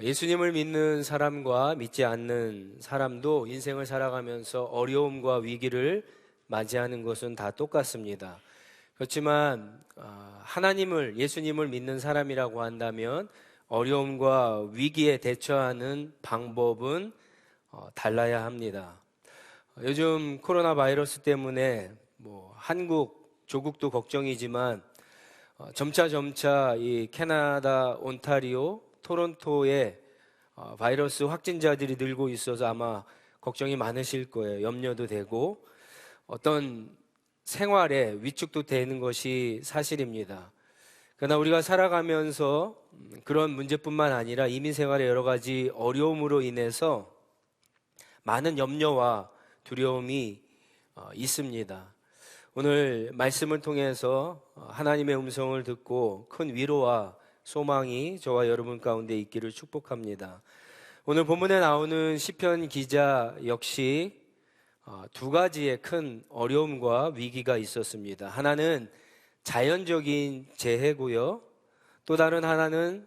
예수님을 믿는 사람과 믿지 않는 사람도 인생을 살아가면서 어려움과 위기를 맞이하는 것은 다 똑같습니다. 그렇지만 예수님을 믿는 사람이라고 한다면 어려움과 위기에 대처하는 방법은 달라야 합니다. 요즘 코로나 바이러스 때문에 한국, 조국도 걱정이지만 점차 이 캐나다 온타리오 토론토에 바이러스 확진자들이 늘고 있어서 아마 걱정이 많으실 거예요. 염려도 되고 어떤 생활에 위축도 되는 것이 사실입니다. 그러나 우리가 살아가면서 그런 문제뿐만 아니라 이민 생활의 여러 가지 어려움으로 인해서 많은 염려와 두려움이 있습니다. 오늘 말씀을 통해서 하나님의 음성을 듣고 큰 위로와 소망이 저와 여러분 가운데 있기를 축복합니다. 오늘 본문에 나오는 시편 기자 역시 두 가지의 큰 어려움과 위기가 있었습니다. 하나는 자연적인 재해고요. 또 다른 하나는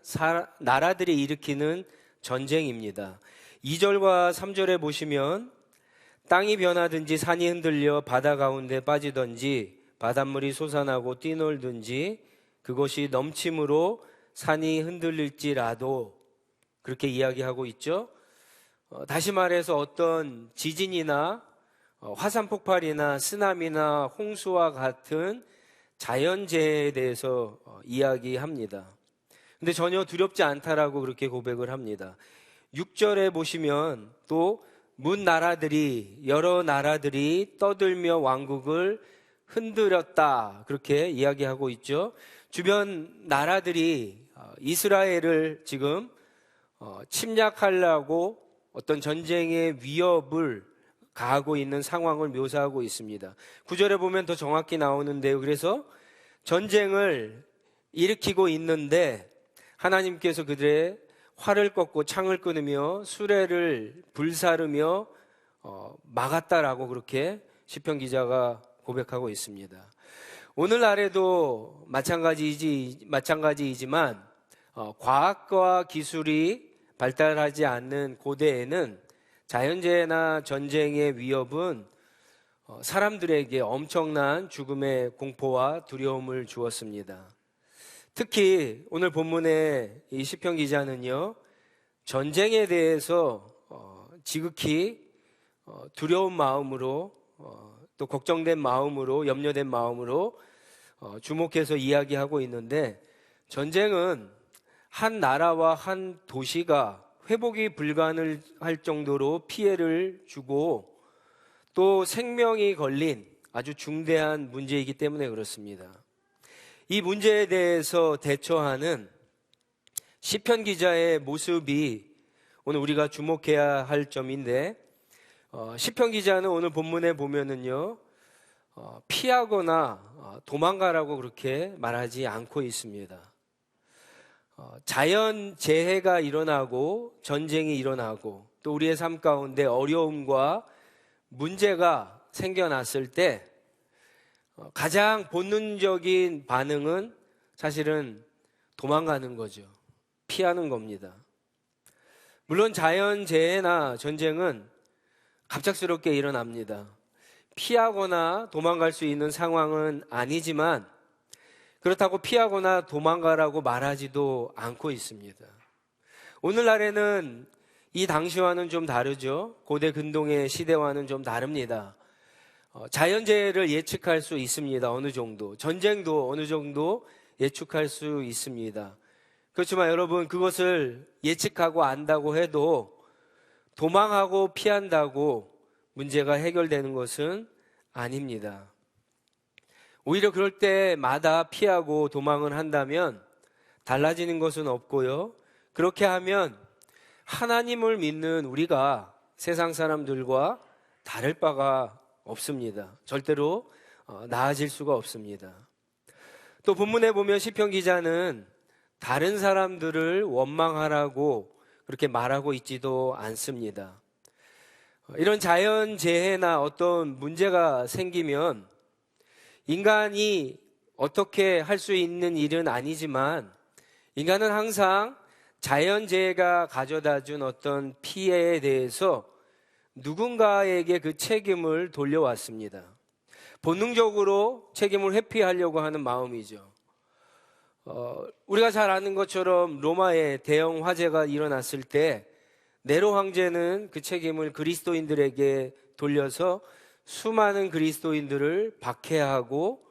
나라들이 일으키는 전쟁입니다. 2절과 3절에 보시면 땅이 변하든지 산이 흔들려 바다 가운데 빠지든지 바닷물이 솟아나고 뛰놀든지 그것이 넘침으로 산이 흔들릴지라도 그렇게 이야기하고 있죠. 다시 말해서 어떤 지진이나 화산 폭발이나 쓰나미나 홍수와 같은 자연재해에 대해서 이야기합니다. 근데 전혀 두렵지 않다라고 그렇게 고백을 합니다. 6절에 보시면 또 여러 나라들이 떠들며 왕국을 흔들었다 그렇게 이야기하고 있죠. 주변 나라들이 이스라엘을 지금 침략하려고 어떤 전쟁의 위협을 가하고 있는 상황을 묘사하고 있습니다. 9절에 보면 더 정확히 나오는데요. 그래서 전쟁을 일으키고 있는데 하나님께서 그들의 활을 꺾고 창을 끊으며 수레를 불사르며 막았다라고 그렇게 시편 기자가 고백하고 있습니다. 오늘날에도 마찬가지이지만 과학과 기술이 발달하지 않는 고대에는 자연재해나 전쟁의 위협은 사람들에게 엄청난 죽음의 공포와 두려움을 주었습니다. 특히 오늘 본문의 이 시편 기자는요, 전쟁에 대해서 지극히 두려운 마음으로 또 걱정된 마음으로 염려된 마음으로 주목해서 이야기하고 있는데, 전쟁은 한 나라와 한 도시가 회복이 불가능할 정도로 피해를 주고 또 생명이 걸린 아주 중대한 문제이기 때문에 그렇습니다. 이 문제에 대해서 대처하는 시편 기자의 모습이 오늘 우리가 주목해야 할 점인데, 시편 기자는 오늘 본문에 보면은요, 피하거나 도망가라고 그렇게 말하지 않고 있습니다. 자연 재해가 일어나고 전쟁이 일어나고 또 우리의 삶 가운데 어려움과 문제가 생겨났을 때 가장 본능적인 반응은 사실은 도망가는 거죠. 피하는 겁니다. 물론 자연재해나 전쟁은 갑작스럽게 일어납니다. 피하거나 도망갈 수 있는 상황은 아니지만 그렇다고 피하거나 도망가라고 말하지도 않고 있습니다. 오늘날에는 이 당시와는 좀 다르죠. 고대 근동의 시대와는 좀 다릅니다. 자연재해를 예측할 수 있습니다. 어느 정도. 전쟁도 어느 정도 예측할 수 있습니다. 그렇지만 여러분, 그것을 예측하고 안다고 해도 도망하고 피한다고 문제가 해결되는 것은 아닙니다. 오히려 그럴 때마다 피하고 도망을 한다면 달라지는 것은 없고요. 그렇게 하면 하나님을 믿는 우리가 세상 사람들과 다를 바가 없습니다. 절대로 나아질 수가 없습니다. 또 본문에 보면 시편 기자는 다른 사람들을 원망하라고 그렇게 말하고 있지도 않습니다. 이런 자연재해나 어떤 문제가 생기면 인간이 어떻게 할 수 있는 일은 아니지만 인간은 항상 자연재해가 가져다 준 어떤 피해에 대해서 누군가에게 그 책임을 돌려왔습니다. 본능적으로 책임을 회피하려고 하는 마음이죠. 우리가 잘 아는 것처럼 로마에 대형 화재가 일어났을 때 네로 황제는 그 책임을 그리스도인들에게 돌려서 수많은 그리스도인들을 박해하고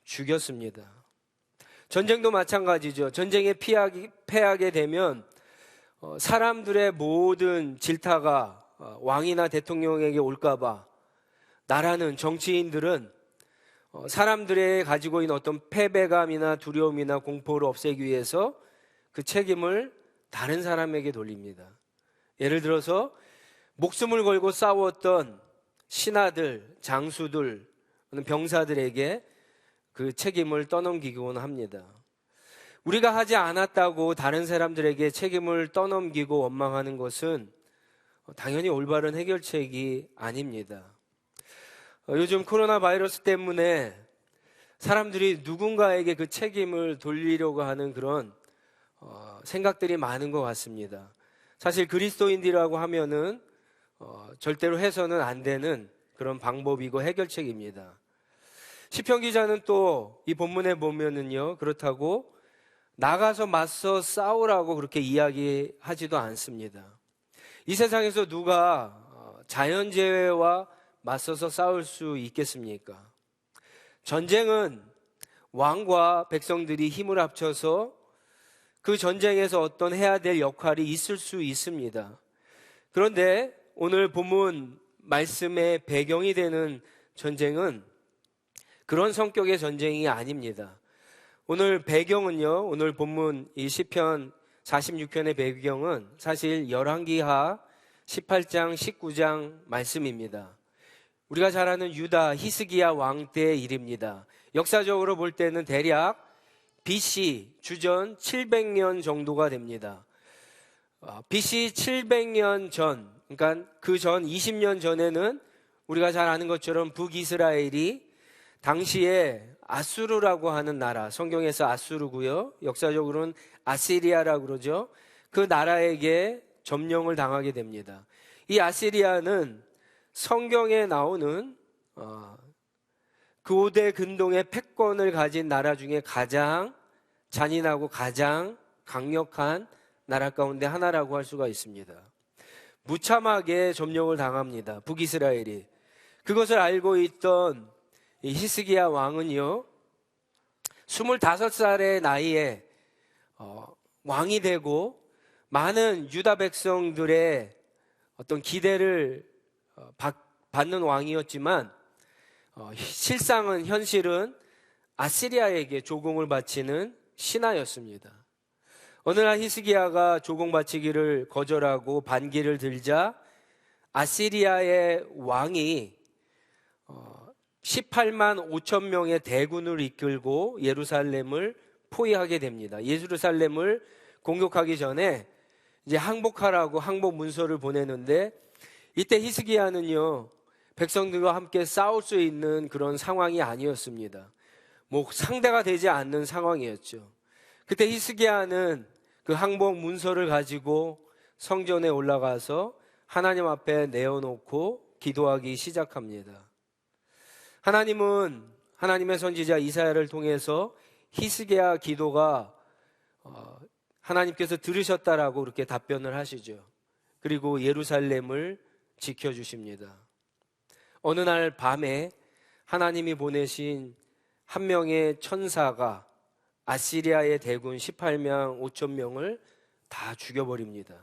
죽였습니다. 전쟁도 마찬가지죠. 전쟁에 패하게 되면 사람들의 모든 질타가 왕이나 대통령에게 올까봐 나라는, 정치인들은 사람들의 가지고 있는 어떤 패배감이나 두려움이나 공포를 없애기 위해서 그 책임을 다른 사람에게 돌립니다. 예를 들어서 목숨을 걸고 싸웠던 신하들, 장수들, 병사들에게 그 책임을 떠넘기곤 합니다. 우리가 하지 않았다고 다른 사람들에게 책임을 떠넘기고 원망하는 것은 당연히 올바른 해결책이 아닙니다. 요즘 코로나 바이러스 때문에 사람들이 누군가에게 그 책임을 돌리려고 하는 그런 생각들이 많은 것 같습니다. 사실 그리스도인이라고 하면은 절대로 해서는 안 되는 그런 방법이고 해결책입니다. 시편 기자는 또 이 본문에 보면은요, 그렇다고 나가서 맞서 싸우라고 그렇게 이야기하지도 않습니다. 이 세상에서 누가 자연재해와 맞서서 싸울 수 있겠습니까? 전쟁은 왕과 백성들이 힘을 합쳐서 그 전쟁에서 어떤 해야 될 역할이 있을 수 있습니다. 그런데 오늘 본문 말씀의 배경이 되는 전쟁은 그런 성격의 전쟁이 아닙니다. 오늘 배경은요, 오늘 본문 이 시편 46편의 배경은 사실 열왕기하 18장 19장 말씀입니다. 우리가 잘 아는 유다 히스기야 왕 때의 일입니다. 역사적으로 볼 때는 대략 BC 주전 700년 정도가 됩니다. BC 700년 전, 그러니까 그 전 20년 전에는 우리가 잘 아는 것처럼 북이스라엘이 당시에 아수르라고 하는 나라, 성경에서 아수르고요, 역사적으로는 아시리아라고 그러죠. 그 나라에게 점령을 당하게 됩니다. 이 아시리아는 성경에 나오는 고대 근동의 패권을 가진 나라 중에 가장 잔인하고 가장 강력한 나라 가운데 하나라고 할 수가 있습니다. 무참하게 점령을 당합니다. 북이스라엘이. 그것을 알고 있던 이 히스기야 왕은요, 25살의 나이에 왕이 되고 많은 유다 백성들의 어떤 기대를 받는 왕이었지만 실상은, 현실은 아시리아에게 조공을 바치는 신하였습니다. 어느 날 히스기야가 조공 바치기를 거절하고 반기를 들자 아시리아의 왕이 18만 5천 명의 대군을 이끌고 예루살렘을 포위하게 됩니다. 예루살렘을 공격하기 전에 이제 항복하라고 항복 문서를 보내는데, 이때 히스기야는요, 백성들과 함께 싸울 수 있는 그런 상황이 아니었습니다. 상대가 되지 않는 상황이었죠. 그때 히스기야는 그 항복 문서를 가지고 성전에 올라가서 하나님 앞에 내어놓고 기도하기 시작합니다. 하나님은 하나님의 선지자 이사야를 통해서 히스기야 기도가 하나님께서 들으셨다라고 그렇게 답변을 하시죠. 그리고 예루살렘을 지켜주십니다. 어느 날 밤에 하나님이 보내신 한 명의 천사가 아시리아의 대군 18만 5천 명을 다 죽여버립니다.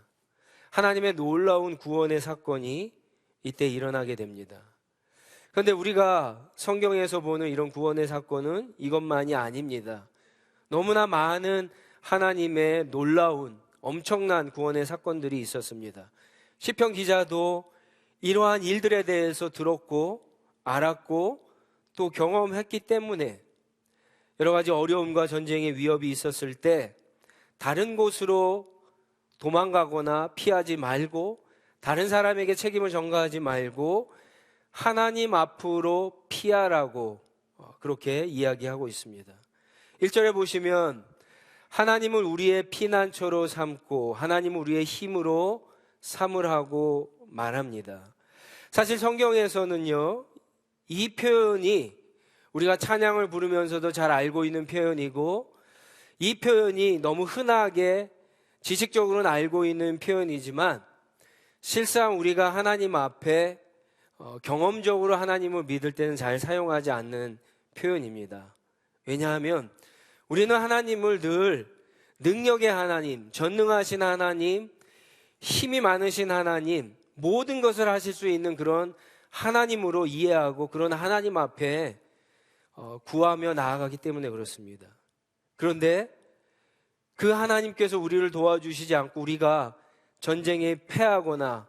하나님의 놀라운 구원의 사건이 이때 일어나게 됩니다. 그런데 우리가 성경에서 보는 이런 구원의 사건은 이것만이 아닙니다. 너무나 많은 하나님의 놀라운 엄청난 구원의 사건들이 있었습니다. 시편 기자도 이러한 일들에 대해서 들었고 알았고 또 경험했기 때문에 여러 가지 어려움과 전쟁의 위협이 있었을 때 다른 곳으로 도망가거나 피하지 말고, 다른 사람에게 책임을 전가하지 말고 하나님 앞으로 피하라고 그렇게 이야기하고 있습니다. 1절에 보시면 하나님을 우리의 피난처로 삼고 하나님을 우리의 힘으로 삼으라고 말합니다. 사실 성경에서는요, 이 표현이 우리가 찬양을 부르면서도 잘 알고 있는 표현이고, 이 표현이 너무 흔하게 지식적으로는 알고 있는 표현이지만 실상 우리가 하나님 앞에 경험적으로 하나님을 믿을 때는 잘 사용하지 않는 표현입니다. 왜냐하면 우리는 하나님을 늘 능력의 하나님, 전능하신 하나님, 힘이 많으신 하나님, 모든 것을 하실 수 있는 그런 하나님으로 이해하고 그런 하나님 앞에 구하며 나아가기 때문에 그렇습니다. 그런데 그 하나님께서 우리를 도와주시지 않고 우리가 전쟁에 패하거나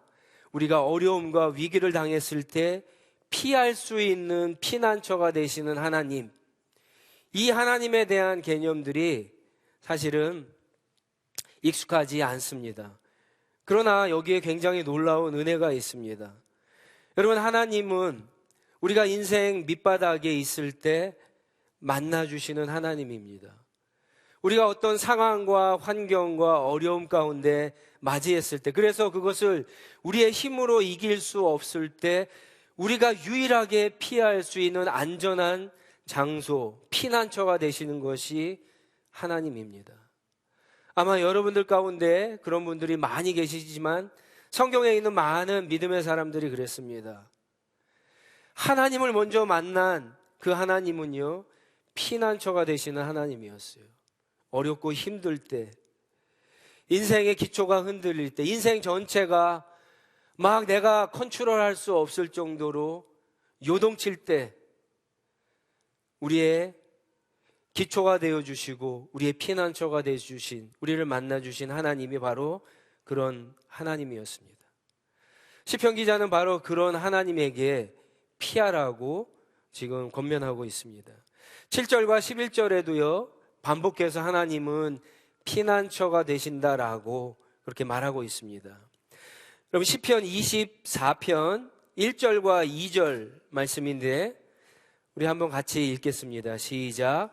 우리가 어려움과 위기를 당했을 때 피할 수 있는 피난처가 되시는 하나님, 이 하나님에 대한 개념들이 사실은 익숙하지 않습니다. 그러나 여기에 굉장히 놀라운 은혜가 있습니다. 여러분, 하나님은 우리가 인생 밑바닥에 있을 때 만나주시는 하나님입니다. 우리가 어떤 상황과 환경과 어려움 가운데 맞이했을 때, 그래서 그것을 우리의 힘으로 이길 수 없을 때 우리가 유일하게 피할 수 있는 안전한 장소, 피난처가 되시는 것이 하나님입니다. 아마 여러분들 가운데 그런 분들이 많이 계시지만 성경에 있는 많은 믿음의 사람들이 그랬습니다. 하나님을 먼저 만난 그 하나님은요, 피난처가 되시는 하나님이었어요. 어렵고 힘들 때, 인생의 기초가 흔들릴 때, 인생 전체가 막 내가 컨트롤할 수 없을 정도로 요동칠 때 우리의 기초가 되어주시고 우리의 피난처가 되어주신, 우리를 만나주신 하나님이 바로 그런 하나님이었습니다. 시편 기자는 바로 그런 하나님에게 피하라고 지금 권면하고 있습니다. 7절과 11절에도요, 반복해서 하나님은 피난처가 되신다라고 그렇게 말하고 있습니다. 여러분, 시편 24편 1절과 2절 말씀인데 우리 한번 같이 읽겠습니다. 시작.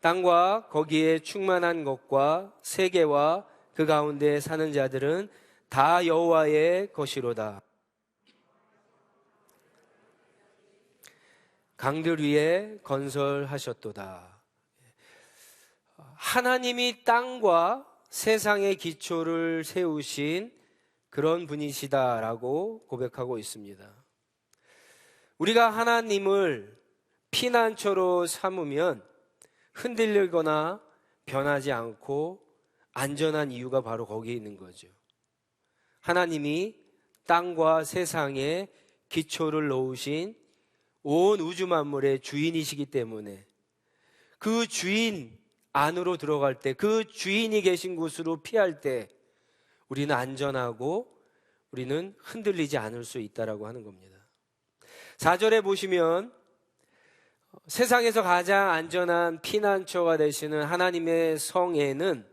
땅과 거기에 충만한 것과 세계와 그 가운데 사는 자들은 다 여호와의 것이로다. 강들 위에 건설하셨도다. 하나님이 땅과 세상의 기초를 세우신 그런 분이시다라고 고백하고 있습니다. 우리가 하나님을 피난처로 삼으면 흔들리거나 변하지 않고 안전한 이유가 바로 거기에 있는 거죠. 하나님이 땅과 세상에 기초를 놓으신 온 우주 만물의 주인이시기 때문에 그 주인 안으로 들어갈 때, 그 주인이 계신 곳으로 피할 때 우리는 안전하고 우리는 흔들리지 않을 수 있다라고 하는 겁니다. 4절에 보시면 세상에서 가장 안전한 피난처가 되시는 하나님의 성에는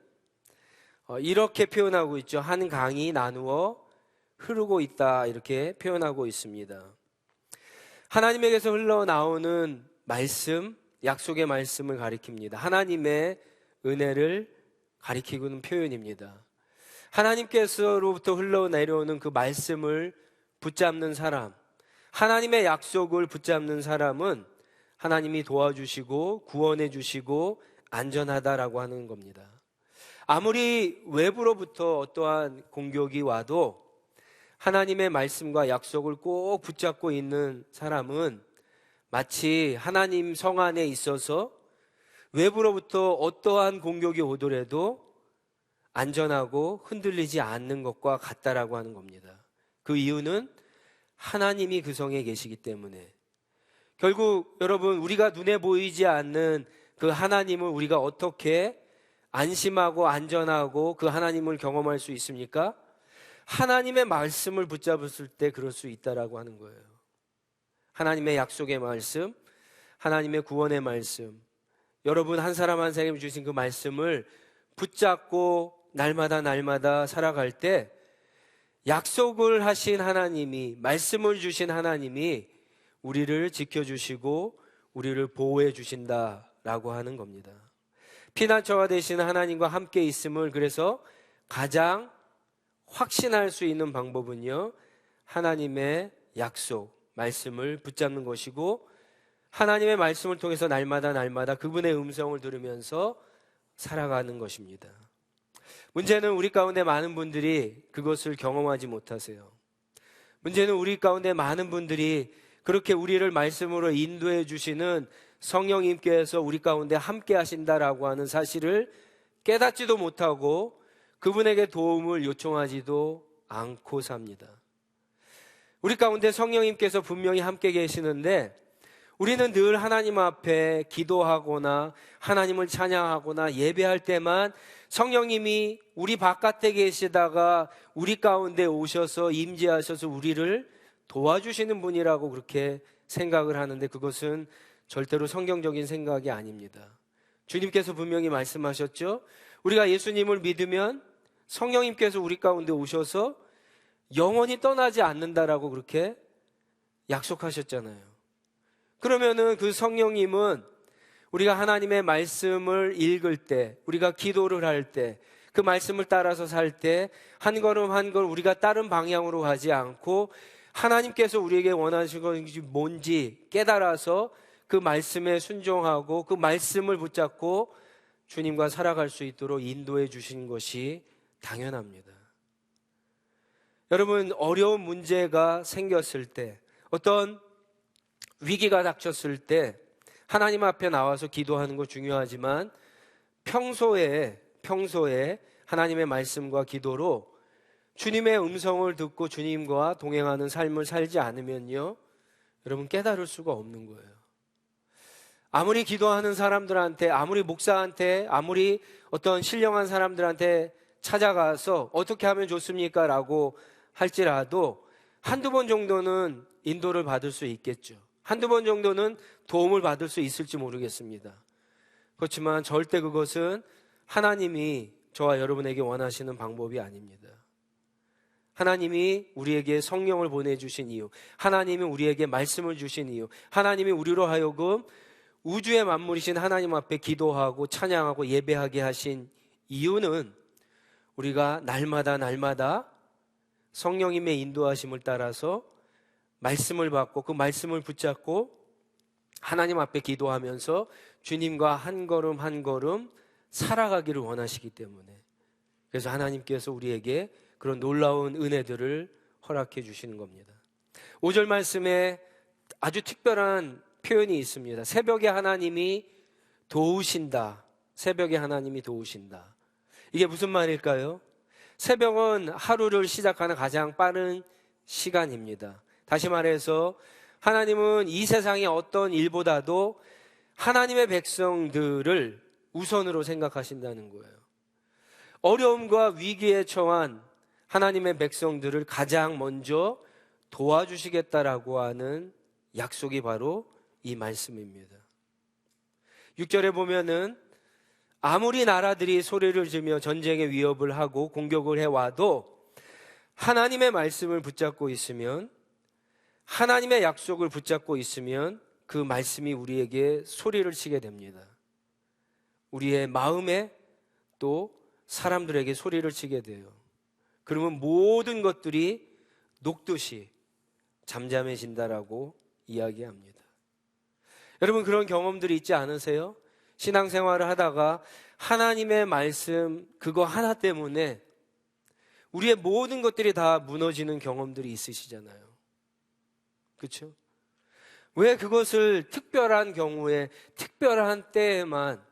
이렇게 표현하고 있죠. 한 강이 나누어 흐르고 있다, 이렇게 표현하고 있습니다. 하나님에게서 흘러나오는 말씀, 약속의 말씀을 가리킵니다. 하나님의 은혜를 가리키는 표현입니다. 하나님께서로부터 흘러내려오는 그 말씀을 붙잡는 사람, 하나님의 약속을 붙잡는 사람은 하나님이 도와주시고 구원해 주시고 안전하다라고 하는 겁니다. 아무리 외부로부터 어떠한 공격이 와도 하나님의 말씀과 약속을 꼭 붙잡고 있는 사람은 마치 하나님 성 안에 있어서 외부로부터 어떠한 공격이 오더라도 안전하고 흔들리지 않는 것과 같다라고 하는 겁니다. 그 이유는 하나님이 그 성에 계시기 때문에. 결국 여러분, 우리가 눈에 보이지 않는 그 하나님을 우리가 어떻게 안심하고 안전하고 그 하나님을 경험할 수 있습니까? 하나님의 말씀을 붙잡았을 때 그럴 수 있다라고 하는 거예요. 하나님의 약속의 말씀, 하나님의 구원의 말씀, 여러분 한 사람 한 사람이 주신 그 말씀을 붙잡고 날마다 살아갈 때 약속을 하신 하나님이, 말씀을 주신 하나님이 우리를 지켜주시고 우리를 보호해 주신다라고 하는 겁니다. 피난처가 되시는 하나님과 함께 있음을 그래서 가장 확신할 수 있는 방법은요, 하나님의 약속, 말씀을 붙잡는 것이고, 하나님의 말씀을 통해서 날마다 그분의 음성을 들으면서 살아가는 것입니다. 문제는 우리 가운데 많은 분들이 그것을 경험하지 못하세요. 문제는 우리 가운데 많은 분들이 그렇게 우리를 말씀으로 인도해 주시는 성령님께서 우리 가운데 함께 하신다라고 하는 사실을 깨닫지도 못하고 그분에게 도움을 요청하지도 않고 삽니다. 우리 가운데 성령님께서 분명히 함께 계시는데 우리는 늘 하나님 앞에 기도하거나 하나님을 찬양하거나 예배할 때만 성령님이 우리 바깥에 계시다가 우리 가운데 오셔서 임재하셔서 우리를 도와주시는 분이라고 그렇게 생각을 하는데 그것은 절대로 성경적인 생각이 아닙니다. 주님께서 분명히 말씀하셨죠. 우리가 예수님을 믿으면 성령님께서 우리 가운데 오셔서 영원히 떠나지 않는다라고 그렇게 약속하셨잖아요. 그러면은 그 성령님은 우리가 하나님의 말씀을 읽을 때, 우리가 기도를 할 때, 그 말씀을 따라서 살 때 한 걸음 한 걸음 우리가 다른 방향으로 가지 않고 하나님께서 우리에게 원하시는 것이 뭔지 깨달아서 그 말씀에 순종하고 그 말씀을 붙잡고 주님과 살아갈 수 있도록 인도해 주신 것이 당연합니다. 여러분, 어려운 문제가 생겼을 때, 어떤 위기가 닥쳤을 때 하나님 앞에 나와서 기도하는 거 중요하지만 평소에 하나님의 말씀과 기도로 주님의 음성을 듣고 주님과 동행하는 삶을 살지 않으면요, 여러분 깨달을 수가 없는 거예요. 아무리 기도하는 사람들한테, 아무리 목사한테, 아무리 어떤 신령한 사람들한테 찾아가서 어떻게 하면 좋습니까? 라고 할지라도 한두 번 정도는 인도를 받을 수 있겠죠. 한두 번 정도는 도움을 받을 수 있을지 모르겠습니다. 그렇지만 절대 그것은 하나님이 저와 여러분에게 원하시는 방법이 아닙니다. 하나님이 우리에게 성령을 보내주신 이유, 하나님이 우리에게 말씀을 주신 이유, 하나님이 우리로 하여금 우주의 만물이신 하나님 앞에 기도하고 찬양하고 예배하게 하신 이유는 우리가 날마다 성령님의 인도하심을 따라서 말씀을 받고 그 말씀을 붙잡고 하나님 앞에 기도하면서 주님과 한 걸음 한 걸음 살아가기를 원하시기 때문에, 그래서 하나님께서 우리에게 그런 놀라운 은혜들을 허락해 주시는 겁니다. 5절 말씀에 아주 특별한 표현이 있습니다. 새벽에 하나님이 도우신다. 새벽에 하나님이 도우신다. 이게 무슨 말일까요? 새벽은 하루를 시작하는 가장 빠른 시간입니다. 다시 말해서 하나님은 이 세상의 어떤 일보다도 하나님의 백성들을 우선으로 생각하신다는 거예요. 어려움과 위기에 처한 하나님의 백성들을 가장 먼저 도와주시겠다라고 하는 약속이 바로 이 말씀입니다. 6절에 보면은 아무리 나라들이 소리를 지르며 전쟁의 위협을 하고 공격을 해와도 하나님의 말씀을 붙잡고 있으면, 하나님의 약속을 붙잡고 있으면 그 말씀이 우리에게 소리를 치게 됩니다. 우리의 마음에 또 사람들에게 소리를 치게 돼요. 그러면 모든 것들이 녹듯이 잠잠해진다라고 이야기합니다. 여러분, 그런 경험들이 있지 않으세요? 신앙생활을 하다가 하나님의 말씀 그거 하나 때문에 우리의 모든 것들이 다 무너지는 경험들이 있으시잖아요. 그렇죠? 왜 그것을 특별한 경우에 특별한 때에만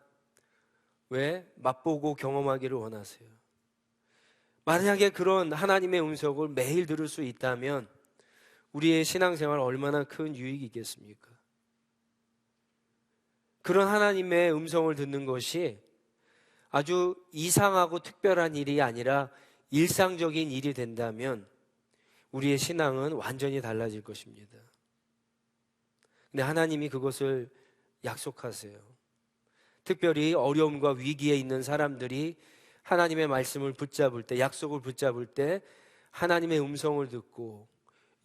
왜 맛보고 경험하기를 원하세요? 만약에 그런 하나님의 음성을 매일 들을 수 있다면 우리의 신앙생활 얼마나 큰 유익이겠습니까? 그런 하나님의 음성을 듣는 것이 아주 이상하고 특별한 일이 아니라 일상적인 일이 된다면 우리의 신앙은 완전히 달라질 것입니다. 근데 하나님이 그것을 약속하세요. 특별히 어려움과 위기에 있는 사람들이 하나님의 말씀을 붙잡을 때, 약속을 붙잡을 때 하나님의 음성을 듣고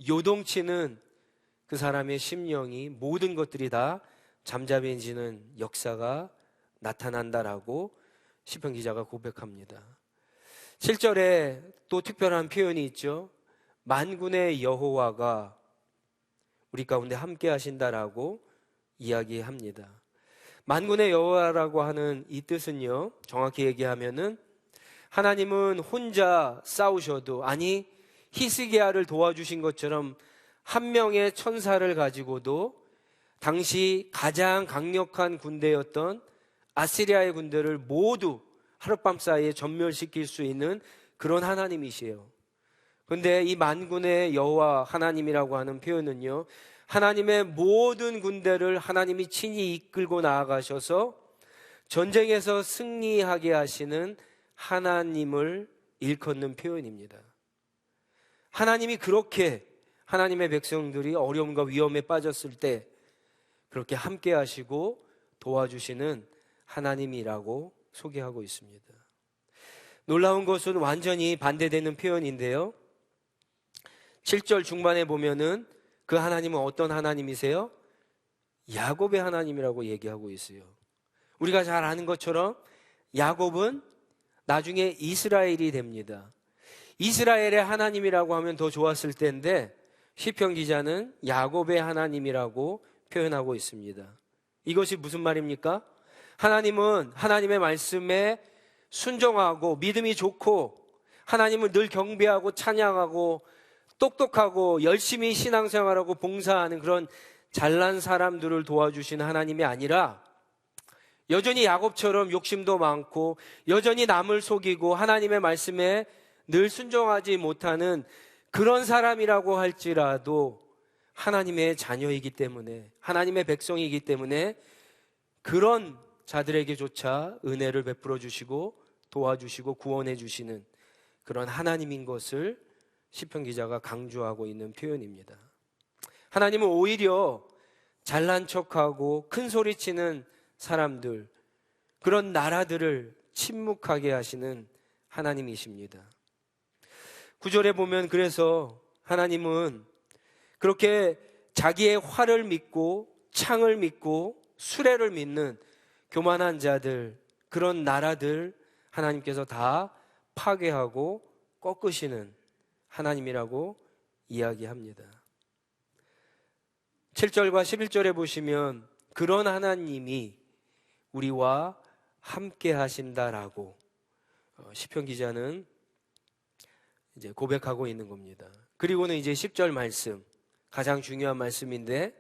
요동치는 그 사람의 심령이 모든 것들이 다 잠잠해지는 역사가 나타난다라고 시편 기자가 고백합니다. 7절에 또 특별한 표현이 있죠. 만군의 여호와가 우리 가운데 함께 하신다라고 이야기합니다. 만군의 여호와라고 하는 이 뜻은요, 정확히 얘기하면은 하나님은 혼자 싸우셔도, 아니 히스기야를 도와주신 것처럼 한 명의 천사를 가지고도 당시 가장 강력한 군대였던 아시리아의 군대를 모두 하룻밤 사이에 전멸시킬 수 있는 그런 하나님이시에요. 그런데 이 만군의 여호와 하나님이라고 하는 표현은요, 하나님의 모든 군대를 하나님이 친히 이끌고 나아가셔서 전쟁에서 승리하게 하시는 하나님을 일컫는 표현입니다. 하나님이 그렇게 하나님의 백성들이 어려움과 위험에 빠졌을 때 그렇게 함께 하시고 도와주시는 하나님이라고 소개하고 있습니다. 놀라운 것은 완전히 반대되는 표현인데요, 7절 중반에 보면은 그 하나님은 어떤 하나님이세요? 야곱의 하나님이라고 얘기하고 있어요. 우리가 잘 아는 것처럼 야곱은 나중에 이스라엘이 됩니다. 이스라엘의 하나님이라고 하면 더 좋았을 텐데 시편 기자는 야곱의 하나님이라고 표현하고 있습니다. 이것이 무슨 말입니까? 하나님은 하나님의 말씀에 순종하고 믿음이 좋고 하나님을 늘 경배하고 찬양하고 똑똑하고 열심히 신앙생활하고 봉사하는 그런 잘난 사람들을 도와주시는 하나님이 아니라 여전히 야곱처럼 욕심도 많고 여전히 남을 속이고 하나님의 말씀에 늘 순종하지 못하는 그런 사람이라고 할지라도 하나님의 자녀이기 때문에, 하나님의 백성이기 때문에 그런 자들에게조차 은혜를 베풀어 주시고 도와주시고 구원해 주시는 그런 하나님인 것을 시편 기자가 강조하고 있는 표현입니다. 하나님은 오히려 잘난 척하고 큰 소리치는 사람들, 그런 나라들을 침묵하게 하시는 하나님이십니다. 9절에 보면 그래서 하나님은 그렇게 자기의 활을 믿고 창을 믿고 수레를 믿는 교만한 자들, 그런 나라들 하나님께서 다 파괴하고 꺾으시는 하나님이라고 이야기합니다. 7절과 11절에 보시면 그런 하나님이 우리와 함께 하신다라고 시편 기자는 이제 고백하고 있는 겁니다. 그리고는 이제 10절 말씀, 가장 중요한 말씀인데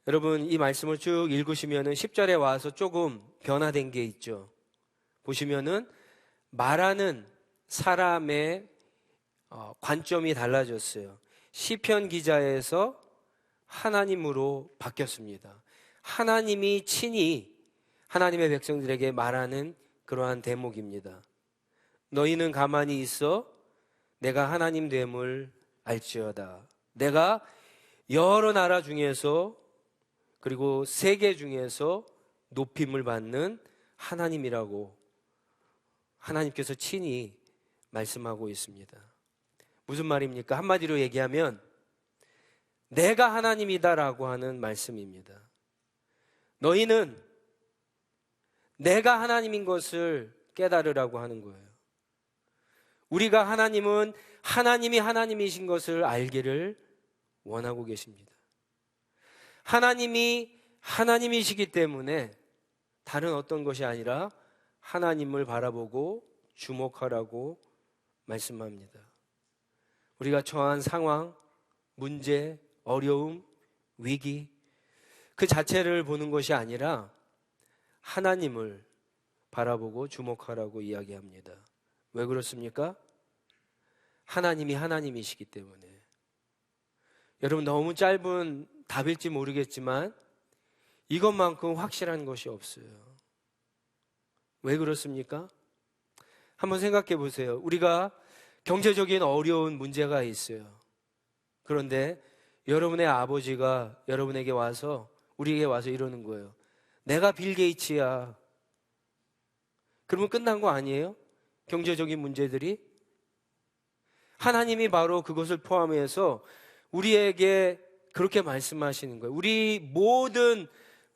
여러분 이 말씀을 쭉 읽으시면은 10절에 와서 조금 변화된 게 있죠. 보시면은 말하는 사람의 관점이 달라졌어요. 시편 기자에서 하나님으로 바뀌었습니다. 하나님이 친히 하나님의 백성들에게 말하는 그러한 대목입니다. 너희는 가만히 있어 내가 하나님 됨을 알지어다. 내가 여러 나라 중에서 그리고 세계 중에서 높임을 받는 하나님이라고 하나님께서 친히 말씀하고 있습니다. 무슨 말입니까? 한마디로 얘기하면 내가 하나님이다라고 하는 말씀입니다. 너희는 내가 하나님인 것을 깨달으라고 하는 거예요. 우리가 하나님은 하나님이 하나님이신 것을 알기를 원하고 계십니다. 하나님이 하나님이시기 때문에 다른 어떤 것이 아니라 하나님을 바라보고 주목하라고 말씀합니다. 우리가 처한 상황, 문제, 어려움, 위기 그 자체를 보는 것이 아니라 하나님을 바라보고 주목하라고 이야기합니다. 왜 그렇습니까? 하나님이 하나님이시기 때문에. 여러분 너무 짧은 답일지 모르겠지만 이것만큼 확실한 것이 없어요. 왜 그렇습니까? 한번 생각해 보세요. 우리가 경제적인 어려운 문제가 있어요. 그런데 여러분의 아버지가 여러분에게 와서 우리에게 와서 이러는 거예요. 내가 빌 게이츠야. 그러면 끝난 거 아니에요? 경제적인 문제들이? 하나님이 바로 그것을 포함해서 우리에게 그렇게 말씀하시는 거예요. 우리 모든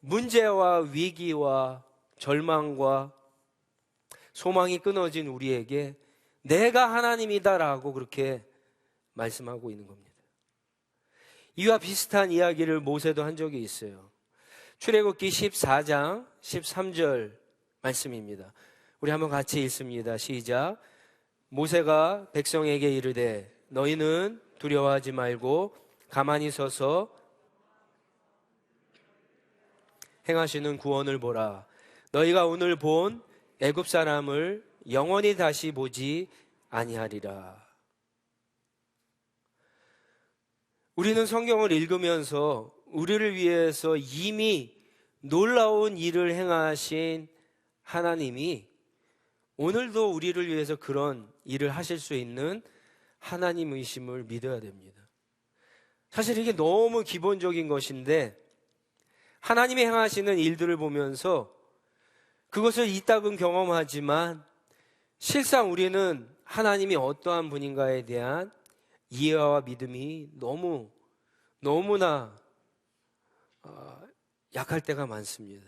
문제와 위기와 절망과 소망이 끊어진 우리에게 내가 하나님이다라고 그렇게 말씀하고 있는 겁니다. 이와 비슷한 이야기를 모세도 한 적이 있어요. 출애굽기 14장 13절 말씀입니다. 우리 한번 같이 읽습니다. 시작. 모세가 백성에게 이르되 너희는 두려워하지 말고 가만히 서서 행하시는 구원을 보라. 너희가 오늘 본 애굽 사람을 영원히 다시 보지 아니하리라. 우리는 성경을 읽으면서 우리를 위해서 이미 놀라운 일을 행하신 하나님이 오늘도 우리를 위해서 그런 일을 하실 수 있는 하나님이심을 믿어야 됩니다. 사실 이게 너무 기본적인 것인데 하나님이 행하시는 일들을 보면서 그것을 이따금 경험하지만 실상 우리는 하나님이 어떠한 분인가에 대한 이해와 믿음이 너무나 약할 때가 많습니다.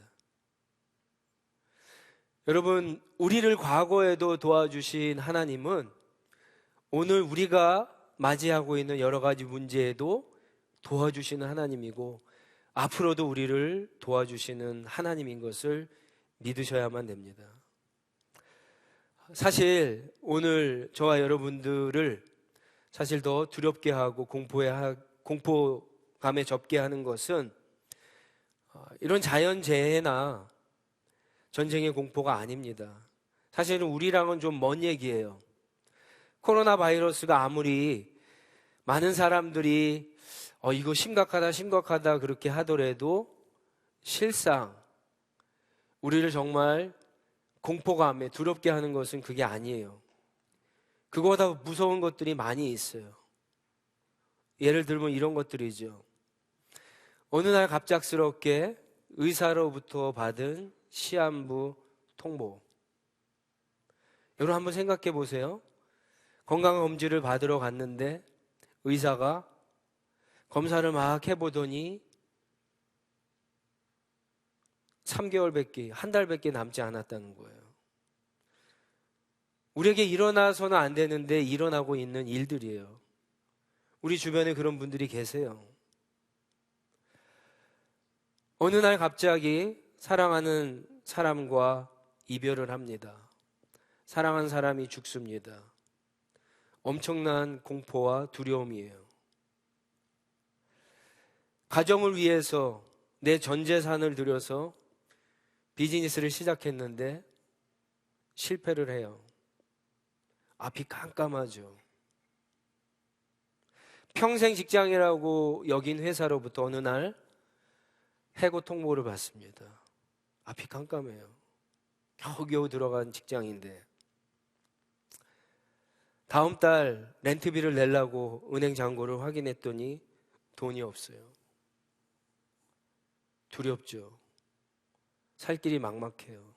여러분, 우리를 과거에도 도와주신 하나님은 오늘 우리가 맞이하고 있는 여러 가지 문제에도 도와주시는 하나님이고 앞으로도 우리를 도와주시는 하나님인 것을 믿으셔야만 됩니다. 사실 오늘 저와 여러분들을 사실 더 두렵게 하고 공포감에 접게 하는 것은 이런 자연재해나 전쟁의 공포가 아닙니다. 사실은 우리랑은 좀 먼 얘기예요. 코로나 바이러스가 아무리 많은 사람들이 이거 심각하다 그렇게 하더라도 실상 우리를 정말 공포감에 두렵게 하는 것은 그게 아니에요. 그거보다 무서운 것들이 많이 있어요. 예를 들면 이런 것들이죠. 어느 날 갑작스럽게 의사로부터 받은 시한부 통보. 여러분 한번 생각해 보세요. 건강검진을 받으러 갔는데 의사가 검사를 막 해보더니 3개월밖에, 한 달밖에 남지 않았다는 거예요. 우리에게 일어나서는 안 되는데 일어나고 있는 일들이에요. 우리 주변에 그런 분들이 계세요. 어느 날 갑자기 사랑하는 사람과 이별을 합니다. 사랑한 사람이 죽습니다. 엄청난 공포와 두려움이에요. 가정을 위해서 내 전 재산을 들여서 비즈니스를 시작했는데 실패를 해요. 앞이 깜깜하죠. 평생 직장이라고 여긴 회사로부터 어느 날 해고 통보를 받습니다. 앞이 깜깜해요. 겨우겨우 들어간 직장인데 다음 달 렌트비를 내려고 은행 잔고를 확인했더니 돈이 없어요. 두렵죠. 살 길이 막막해요.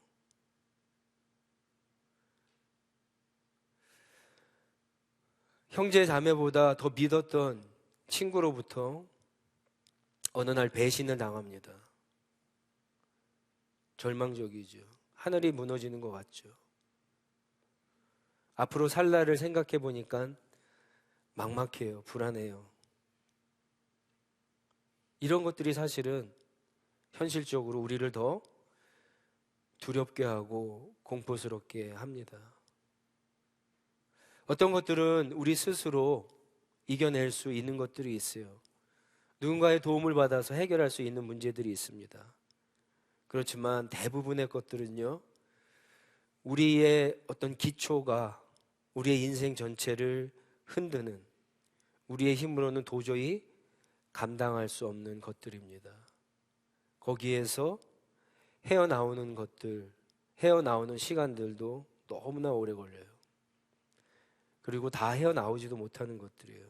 형제 자매보다 더 믿었던 친구로부터 어느 날 배신을 당합니다. 절망적이죠. 하늘이 무너지는 것 같죠. 앞으로 살 날을 생각해 보니까 막막해요. 불안해요. 이런 것들이 사실은 현실적으로 우리를 더 두렵게 하고 공포스럽게 합니다. 어떤 것들은 우리 스스로 이겨낼 수 있는 것들이 있어요. 누군가의 도움을 받아서 해결할 수 있는 문제들이 있습니다. 그렇지만 대부분의 것들은요, 우리의 어떤 기초가 우리의 인생 전체를 흔드는, 우리의 힘으로는 도저히 감당할 수 없는 것들입니다. 거기에서 헤어나오는 것들, 헤어나오는 시간들도 너무나 오래 걸려요. 그리고 다 헤어나오지도 못하는 것들이에요.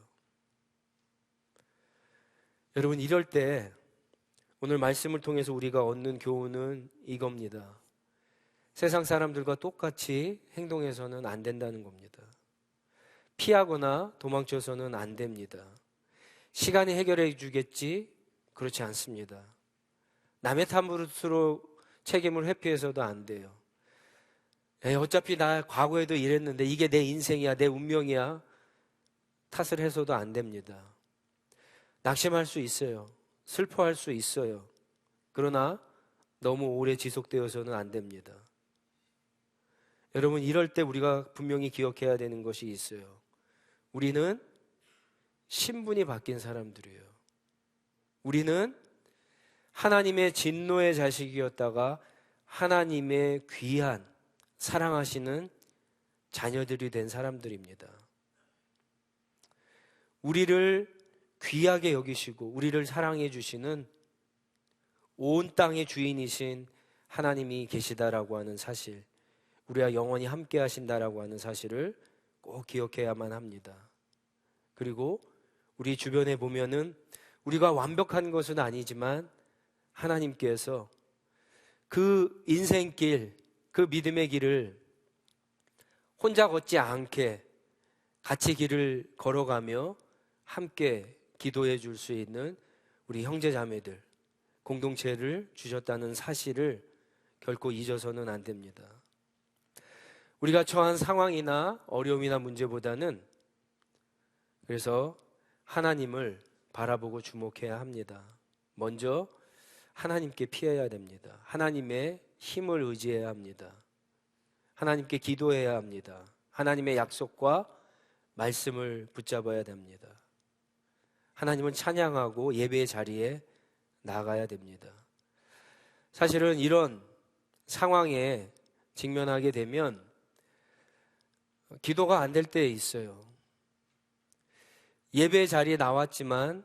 여러분, 이럴 때 오늘 말씀을 통해서 우리가 얻는 교훈은 이겁니다. 세상 사람들과 똑같이 행동해서는 안 된다는 겁니다. 피하거나 도망쳐서는 안 됩니다. 시간이 해결해 주겠지? 그렇지 않습니다. 남의 탓으로 책임을 회피해서도 안 돼요. 어차피 나 과거에도 이랬는데 이게 내 인생이야, 내 운명이야. 탓을 해서도 안 됩니다. 낙심할 수 있어요. 슬퍼할 수 있어요. 그러나 너무 오래 지속되어서는 안 됩니다. 여러분, 이럴 때 우리가 분명히 기억해야 되는 것이 있어요. 우리는 신분이 바뀐 사람들이에요. 우리는 하나님의 진노의 자식이었다가 하나님의 귀한 사랑하시는 자녀들이 된 사람들입니다. 우리를 귀하게 여기시고 우리를 사랑해 주시는 온 땅의 주인이신 하나님이 계시다라고 하는 사실, 우리와 영원히 함께 하신다라고 하는 사실을 꼭 기억해야만 합니다. 그리고 우리 주변에 보면은 우리가 완벽한 것은 아니지만 하나님께서 그 인생길, 그 믿음의 길을 혼자 걷지 않게 같이 길을 걸어가며 함께 기도해 줄 수 있는 우리 형제 자매들, 공동체를 주셨다는 사실을 결코 잊어서는 안 됩니다. 우리가 처한 상황이나 어려움이나 문제보다는 그래서 하나님을 바라보고 주목해야 합니다. 먼저 하나님께 피해야 됩니다. 하나님의 힘을 의지해야 합니다. 하나님께 기도해야 합니다. 하나님의 약속과 말씀을 붙잡아야 됩니다. 하나님은 찬양하고 예배의 자리에 나가야 됩니다. 사실은 이런 상황에 직면하게 되면 기도가 안 될 때 있어요. 예배 자리에 나왔지만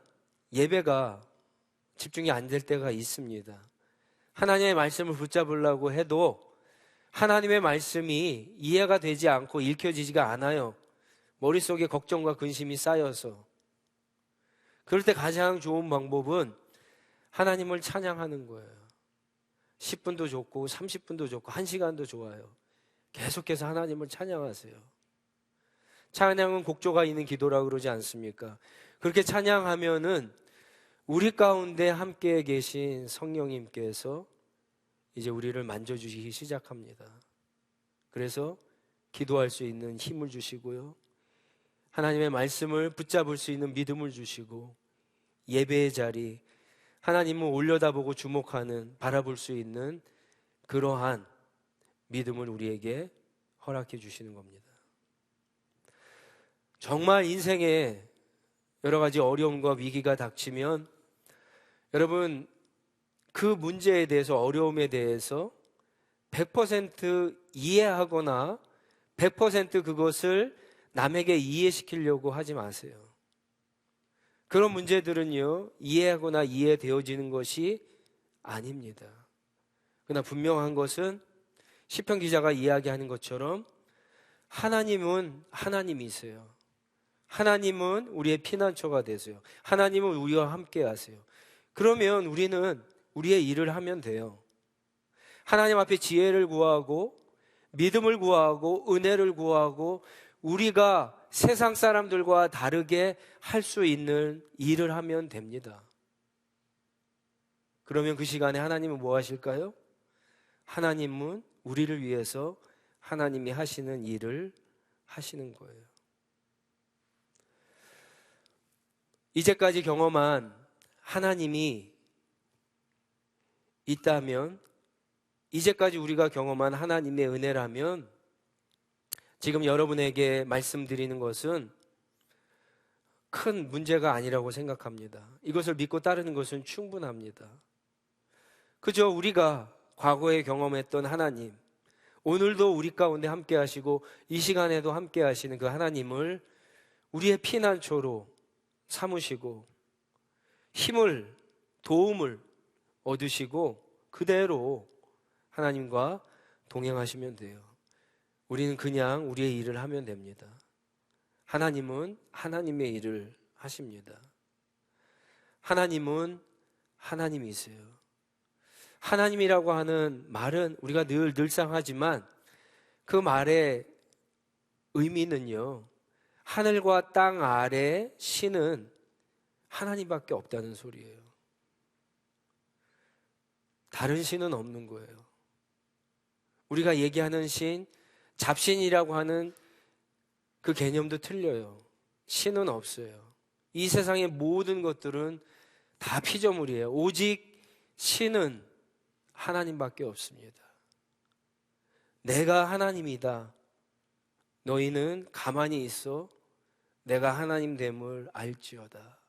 예배가 집중이 안 될 때가 있습니다. 하나님의 말씀을 붙잡으려고 해도 하나님의 말씀이 이해가 되지 않고 읽혀지지가 않아요. 머릿속에 걱정과 근심이 쌓여서. 그럴 때 가장 좋은 방법은 하나님을 찬양하는 거예요. 10분도 좋고 30분도 좋고 1시간도 좋아요. 계속해서 하나님을 찬양하세요. 찬양은 곡조가 있는 기도라고 그러지 않습니까? 그렇게 찬양하면은 우리 가운데 함께 계신 성령님께서 이제 우리를 만져주시기 시작합니다. 그래서 기도할 수 있는 힘을 주시고요. 하나님의 말씀을 붙잡을 수 있는 믿음을 주시고 예배의 자리, 하나님을 올려다보고 주목하는, 바라볼 수 있는 그러한 믿음을 우리에게 허락해 주시는 겁니다. 정말 인생에 여러 가지 어려움과 위기가 닥치면 여러분 그 문제에 대해서, 어려움에 대해서 100% 이해하거나 100% 그것을 남에게 이해시키려고 하지 마세요. 그런 문제들은요, 이해하거나 이해되어지는 것이 아닙니다. 그러나 분명한 것은 시편 기자가 이야기하는 것처럼 하나님은 하나님이세요. 하나님은 우리의 피난처가 되세요. 하나님은 우리와 함께 하세요. 그러면 우리는 우리의 일을 하면 돼요. 하나님 앞에 지혜를 구하고 믿음을 구하고 은혜를 구하고 우리가 세상 사람들과 다르게 할 수 있는 일을 하면 됩니다. 그러면 그 시간에 하나님은 뭐 하실까요? 하나님은 우리를 위해서 하나님이 하시는 일을 하시는 거예요. 이제까지 경험한 하나님이 있다면, 이제까지 우리가 경험한 하나님의 은혜라면 지금 여러분에게 말씀드리는 것은 큰 문제가 아니라고 생각합니다. 이것을 믿고 따르는 것은 충분합니다. 그저 우리가 과거에 경험했던 하나님, 오늘도 우리 가운데 함께 하시고 이 시간에도 함께 하시는 그 하나님을 우리의 피난처로 삼으시고 힘을, 도움을 얻으시고 그대로 하나님과 동행하시면 돼요. 우리는 그냥 우리의 일을 하면 됩니다. 하나님은 하나님의 일을 하십니다. 하나님은 하나님이세요. 하나님이라고 하는 말은 우리가 늘상 하지만 그 말의 의미는요, 하늘과 땅 아래 신은 하나님밖에 없다는 소리예요. 다른 신은 없는 거예요. 우리가 얘기하는 신, 잡신이라고 하는 그 개념도 틀려요. 신은 없어요. 이 세상의 모든 것들은 다 피조물이에요. 오직 신은 하나님밖에 없습니다. 내가 하나님이다. 너희는 가만히 있어. 내가 하나님 됨을 알지어다.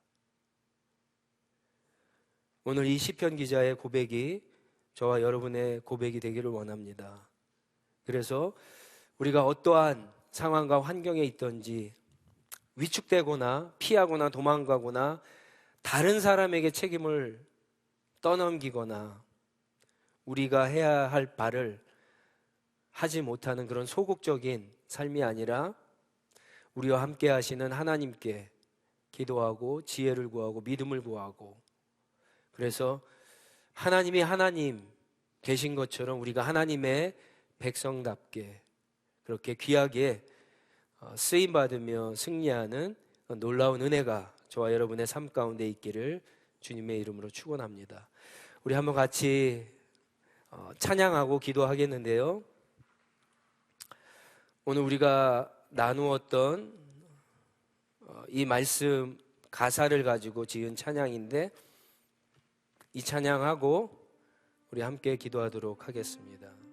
오늘 이 시편 기자의 고백이 저와 여러분의 고백이 되기를 원합니다. 그래서 우리가 어떠한 상황과 환경에 있든지 위축되거나 피하거나 도망가거나 다른 사람에게 책임을 떠넘기거나 우리가 해야 할 바를 하지 못하는 그런 소극적인 삶이 아니라 우리와 함께 하시는 하나님께 기도하고 지혜를 구하고 믿음을 구하고, 그래서 하나님이 하나님 되신 것처럼 우리가 하나님의 백성답게 그렇게 귀하게 쓰임받으며 승리하는 놀라운 은혜가 저와 여러분의 삶 가운데 있기를 주님의 이름으로 축원합니다. 우리 한번 같이 찬양하고 기도하겠는데요. 오늘 우리가 나누었던 이 말씀 가사를 가지고 지은 찬양인데, 이 찬양하고 우리 함께 기도하도록 하겠습니다.